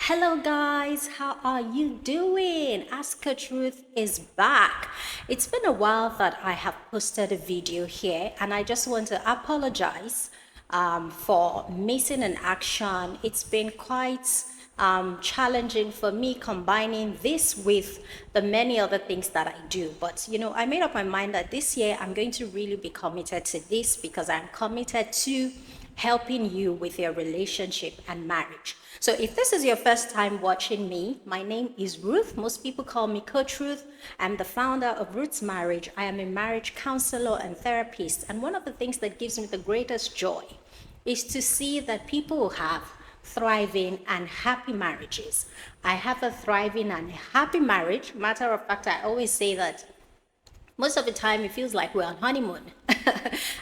Hello guys, how are you doing? Ask Coach Ruth is back. It's been a while that I have posted a video here and I just want to apologize for missing an action. It's been quite challenging for me combining this with the many other things that I do. But I made up my mind that this year I'm going to really be committed to this because I'm committed to helping you with your relationship and marriage. So if this is your first time watching me, my name is Ruth. Most people call me Coach Ruth. I'm the founder of Ruthsmarriage. I am a marriage counselor and therapist. And one of the things that gives me the greatest joy is to see that people have thriving and happy marriages. I have a thriving and happy marriage. Matter of fact, I always say that most of the time it feels like we're on honeymoon.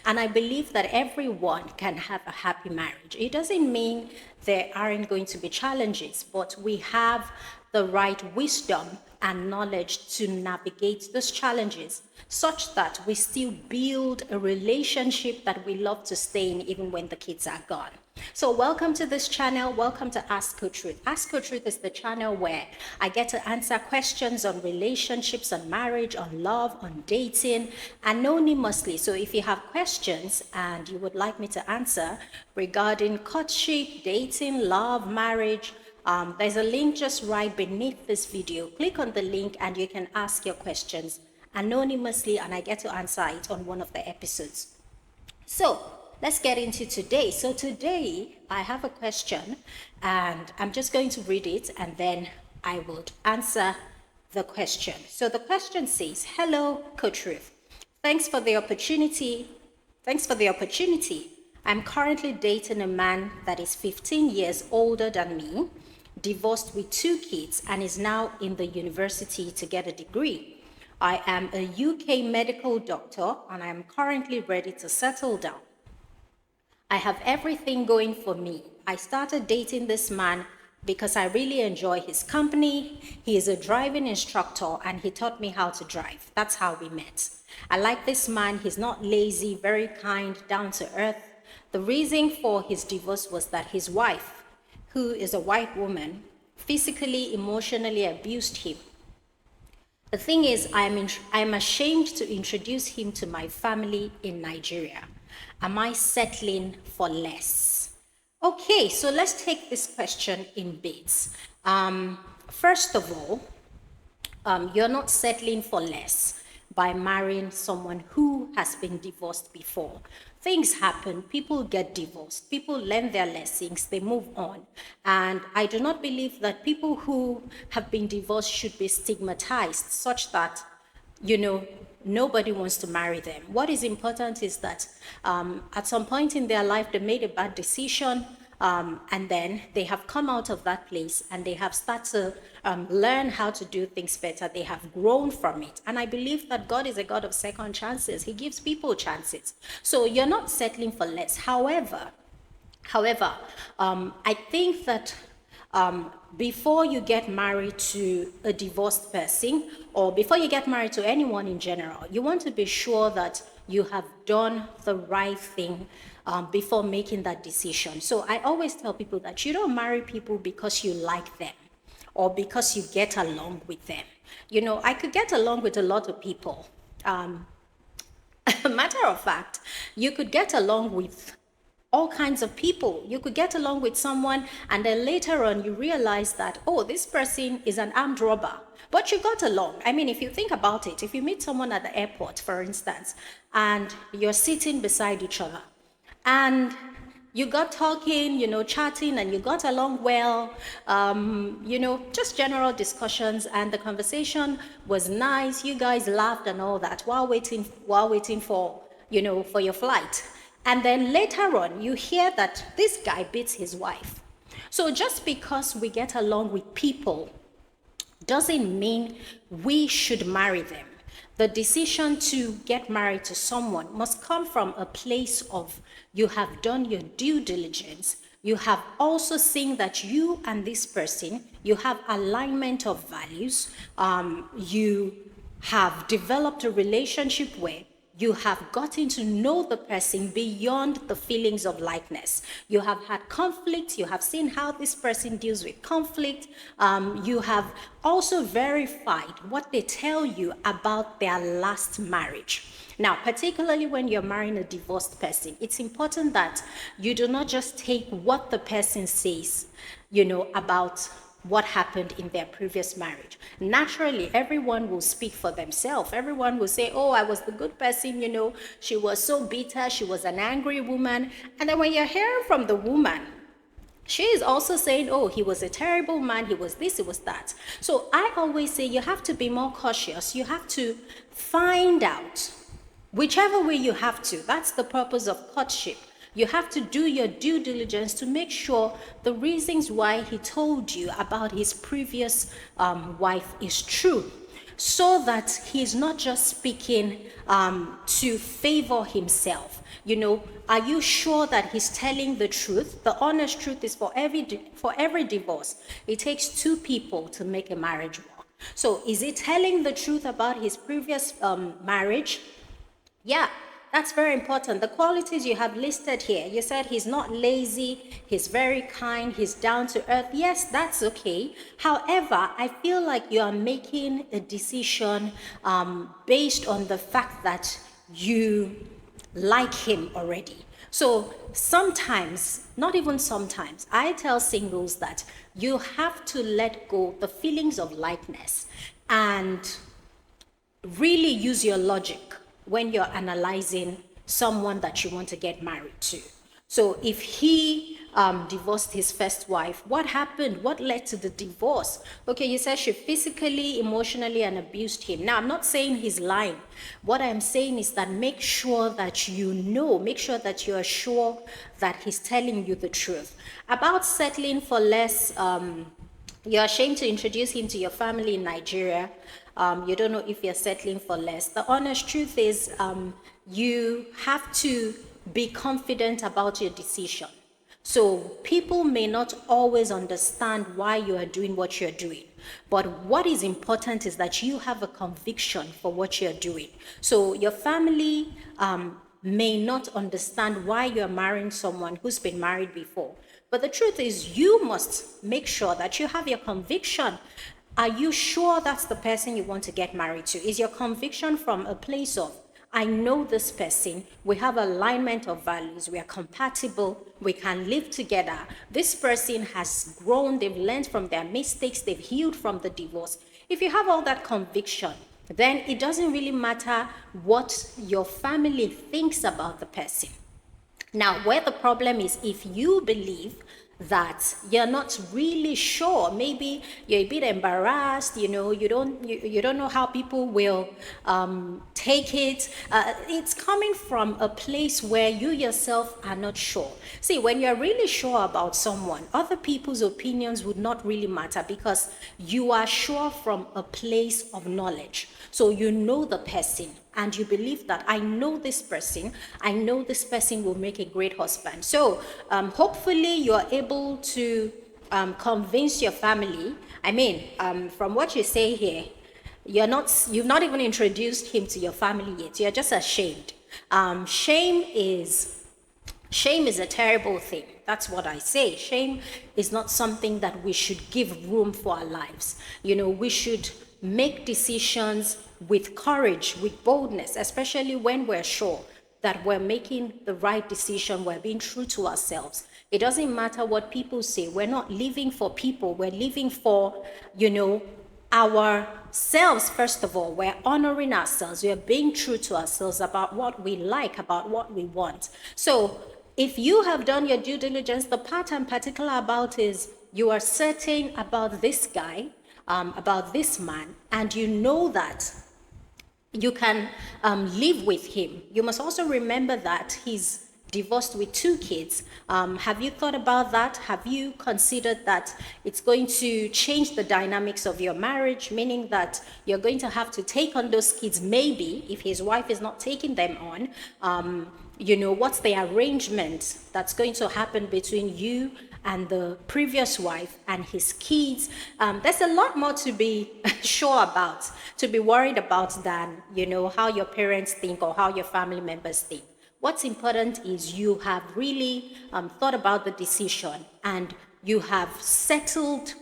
And I believe that everyone can have a happy marriage. It doesn't mean there aren't going to be challenges, but we have the right wisdom and knowledge to navigate those challenges such that we still build a relationship that we love to stay in even when the kids are gone. So welcome to this channel. Welcome to Ask Coach Ruth. Ask Coach Ruth is the channel where I get to answer questions on relationships, on marriage, on love, on dating, anonymously. So if you have questions and you would like me to answer regarding courtship, dating, love, marriage, there's a link just right beneath this video. Click on the link and you can ask your questions anonymously and I get to answer it on one of the episodes. So let's get into today. So today I have a question and I'm just going to read it and then I would answer the question. So the question says, hello, Coach Ruth. Thanks for the opportunity. I'm currently dating a man that is 15 years older than me, divorced with 2 kids, and is now in the university to get a degree. I am a UK medical doctor and I am currently ready to settle down. I have everything going for me. I started dating this man because I really enjoy his company. He is a driving instructor and he taught me how to drive. That's how we met. I like this man. He's not lazy, very kind, down to earth. The reason for his divorce was that his wife, who is a white woman, physically, emotionally abused him. The thing is, I'm ashamed to introduce him to my family in Nigeria. Am I settling for less? Okay, so let's take this question in bits. First of all, you're not settling for less by marrying someone who has been divorced before. Things happen, people get divorced, people learn their lessons, they move on. And I do not believe that people who have been divorced should be stigmatized such that, nobody wants to marry them. What is important is that at some point in their life, they made a bad decision, and then they have come out of that place and they have started to learn how to do things better. They have grown from it. And I believe that God is a God of second chances. He gives people chances. So you're not settling for less. However, I think that before you get married to a divorced person or before you get married to anyone in general, you want to be sure that you have done the right thing before making that decision. So I always tell people that you don't marry people because you like them or because you get along with them. I could get along with a lot of people. Matter of fact, you could get along with all kinds of people. You could get along with someone and then later on you realize that, oh, this person is an armed robber. But you got along. I mean, if you think about it, if you meet someone at the airport, for instance, and you're sitting beside each other and you got talking, chatting, and you got along well, just general discussions, and the conversation was nice. You guys laughed and all that while waiting for, for your flight. And then later on, you hear that this guy beats his wife. So just because we get along with people doesn't mean we should marry them. The decision to get married to someone must come from a place of you have done your due diligence. You have also seen that you and this person, you have alignment of values. You have developed a relationship where you have gotten to know the person beyond the feelings of likeness. You have had conflict. You have seen how this person deals with conflict. You have also verified what they tell you about their last marriage. Now, particularly when you're marrying a divorced person, it's important that you do not just take what the person says, about what happened in their previous marriage. Naturally, everyone will speak for themselves. Everyone will say, oh, I was the good person, she was so bitter, she was an angry woman. And then when you're hearing from the woman, she is also saying, oh, he was a terrible man, he was this, he was that. So I always say you have to be more cautious. You have to find out whichever way you have to. That's the purpose of courtship. You have to do your due diligence to make sure the reasons why he told you about his previous wife is true, so that he's not just speaking to favor himself. Are you sure that he's telling the truth? The honest truth is for every divorce, it takes two people to make a marriage work. So is he telling the truth about his previous marriage? Yeah, that's very important. The qualities you have listed here, you said he's not lazy, he's very kind, he's down to earth. Yes, that's okay. However, I feel like you are making a decision based on the fact that you like him already. So sometimes, not even sometimes, I tell singles that you have to let go the feelings of likeness and really use your logic when you're analyzing someone that you want to get married to. So if he divorced his first wife, what happened? What led to the divorce? Okay, you said she physically, emotionally, and abused him. Now, I'm not saying he's lying. What I'm saying is that make sure that make sure that you are sure that he's telling you the truth. About settling for less, you're ashamed to introduce him to your family in Nigeria. You don't know if you're settling for less. The honest truth is you have to be confident about your decision. So people may not always understand why you are doing what you're doing. But what is important is that you have a conviction for what you're doing. So your family may not understand why you're marrying someone who's been married before. But the truth is you must make sure that you have your conviction. Are you sure that's the person you want to get married to? Is your conviction from a place of, I know this person, we have alignment of values, we are compatible, we can live together. This person has grown, they've learned from their mistakes, they've healed from the divorce. If you have all that conviction, then it doesn't really matter what your family thinks about the person. Now, where the problem is, if you believe that you're not really sure, maybe you're a bit embarrassed, you don't know how people will take it. It's coming from a place where you yourself are not sure. See, when you're really sure about someone, other people's opinions would not really matter because you are sure from a place of knowledge. So you know the person and you believe that I know this person will make a great husband. So hopefully you're able to convince your family. From what you say here, you've not even introduced him to your family yet. You're just ashamed. Shame is a terrible thing. That's what I say. Shame is not something that we should give room for our lives. We should make decisions with courage, with boldness, especially when we're sure that we're making the right decision, we're being true to ourselves. It doesn't matter what people say. We're not living for people. We're living for, ourselves, first of all. We're honoring ourselves. We're being true to ourselves about what we like, about what we want. So if you have done your due diligence, the part I'm particular about is you are certain about this guy, about this man, and you know that you can live with him. You must also remember that he's divorced with 2 kids. Have you thought about that? Have you considered that it's going to change the dynamics of your marriage, meaning that you're going to have to take on those kids maybe if his wife is not taking them on? What's the arrangement that's going to happen between you and the previous wife and his kids. There's a lot more to be sure about, to be worried about than, how your parents think or how your family members think. What's important is you have really thought about the decision and you have settled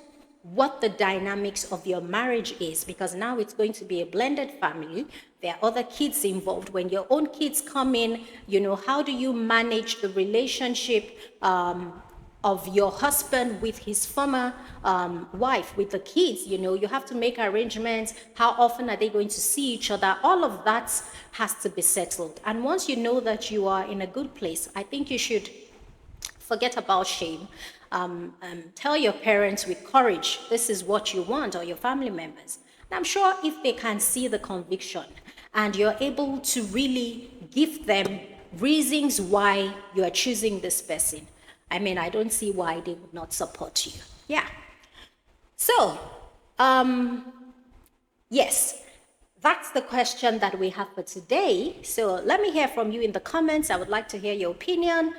what the dynamics of your marriage is, because now it's going to be a blended family. There are other kids involved. When your own kids come in, how do you manage the relationship of your husband with his former wife, with the kids? You have to make arrangements. How often are they going to see each other? All of that has to be settled. And once you know that you are in a good place, I think you should forget about shame. Tell your parents with courage, this is what you want, or your family members. And I'm sure if they can see the conviction and you're able to really give them reasons why you are choosing this person, I don't see why they would not support you. Yeah. So, yes. That's the question that we have for today. So let me hear from you in the comments. I would like to hear your opinion.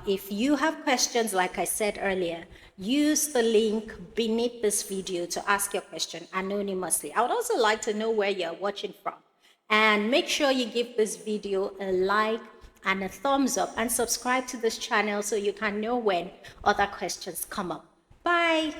If you have questions, like I said earlier, use the link beneath this video to ask your question anonymously. I would also like to know where you're watching from. And make sure you give this video a like and a thumbs up and subscribe to this channel so you can know when other questions come up. Bye.